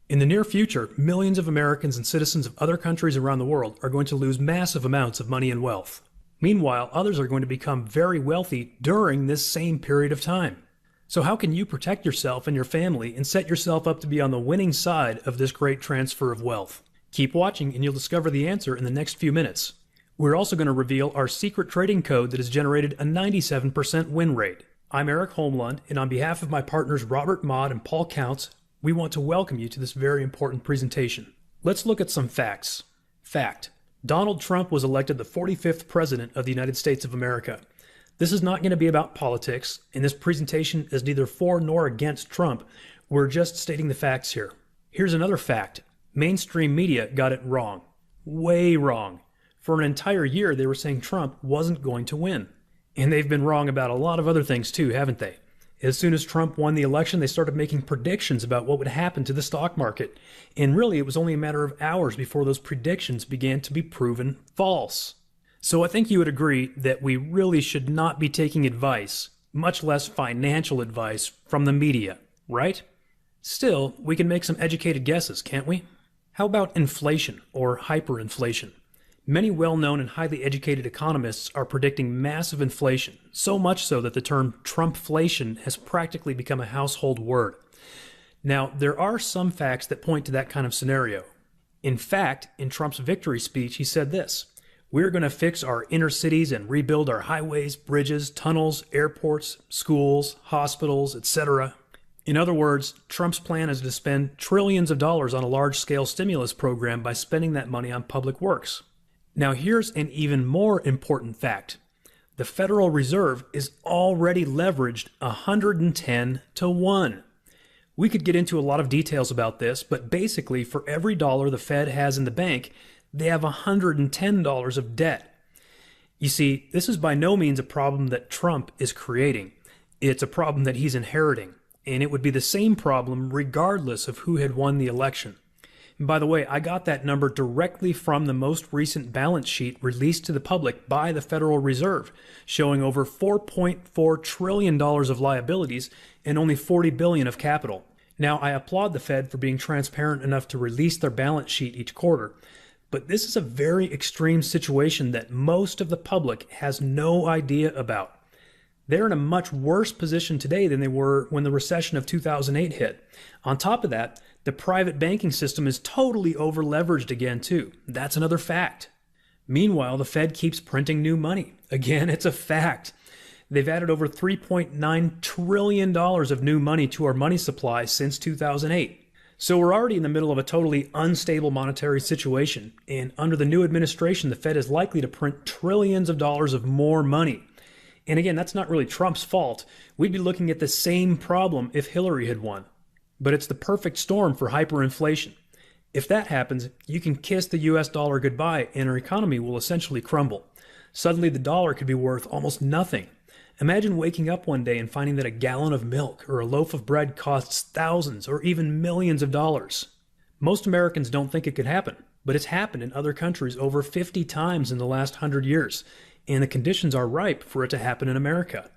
In the near future, millions of Americans and citizens of other countries around the world are going to lose massive amounts of money and wealth. Meanwhile, others are going to become very wealthy during this same period of time. So how can you protect yourself and your family and set yourself up to be on the winning side of this great transfer of wealth? Keep watching and you'll discover the answer in the next few minutes. We're also going to reveal our secret trading code that has generated a 97% win rate. I'm Eric Holmlund, and on behalf of my partners Robert Maude and Paul Counts, we want to welcome you to this very important presentation. Let's look at some facts. Fact: Donald Trump was elected the 45th President of the United States of America. This is not going to be about politics, and this presentation is neither for nor against Trump. We're just stating the facts here. Here's another fact. Mainstream media got it wrong. Way wrong. For an entire year, they were saying Trump wasn't going to win. And they've been wrong about a lot of other things too, haven't they? As soon as Trump won the election, they started making predictions about what would happen to the stock market. And really, it was only a matter of hours before those predictions began to be proven false. So I think you would agree that we really should not be taking advice, much less financial advice, from the media, right? Still, we can make some educated guesses, can't we? How about inflation or hyperinflation? Many well-known and highly educated economists are predicting massive inflation, so much so that the term Trumpflation has practically become a household word. Now, there are some facts that point to that kind of scenario. In fact, in Trump's victory speech, he said this: "We're going to fix our inner cities and rebuild our highways, bridges, tunnels, airports, schools, hospitals, etc." In other words, Trump's plan is to spend trillions of dollars on a large-scale stimulus program by spending that money on public works. Now here's an even more important fact. The Federal Reserve is already leveraged 110 to 1. We could get into a lot of details about this, but basically for every dollar the Fed has in the bank, they have $110 of debt. You see, this is by no means a problem that Trump is creating. It's a problem that he's inheriting, and it would be the same problem regardless of who had won the election. And by the way, I got that number directly from the most recent balance sheet released to the public by the Federal Reserve, showing over $4.4 trillion of liabilities and only $40 billion of capital. Now, I applaud the Fed for being transparent enough to release their balance sheet each quarter, but this is a very extreme situation that most of the public has no idea about. They're in a much worse position today than they were when the recession of 2008 hit. On top of that, the private banking system is totally over-leveraged again, too. That's another fact. Meanwhile, the Fed keeps printing new money. Again, it's a fact. They've added over $3.9 trillion of new money to our money supply since 2008. So we're already in the middle of a totally unstable monetary situation, and under the new administration, the Fed is likely to print trillions of dollars of more money. And again, that's not really Trump's fault. We'd be looking at the same problem if Hillary had won. But it's the perfect storm for hyperinflation. If that happens, you can kiss the US dollar goodbye and our economy will essentially crumble. Suddenly the dollar could be worth almost nothing. Imagine waking up one day and finding that a gallon of milk or a loaf of bread costs thousands or even millions of dollars. Most Americans don't think it could happen, but it's happened in other countries over 50 times in the last 100 years, and the conditions are ripe for it to happen in America.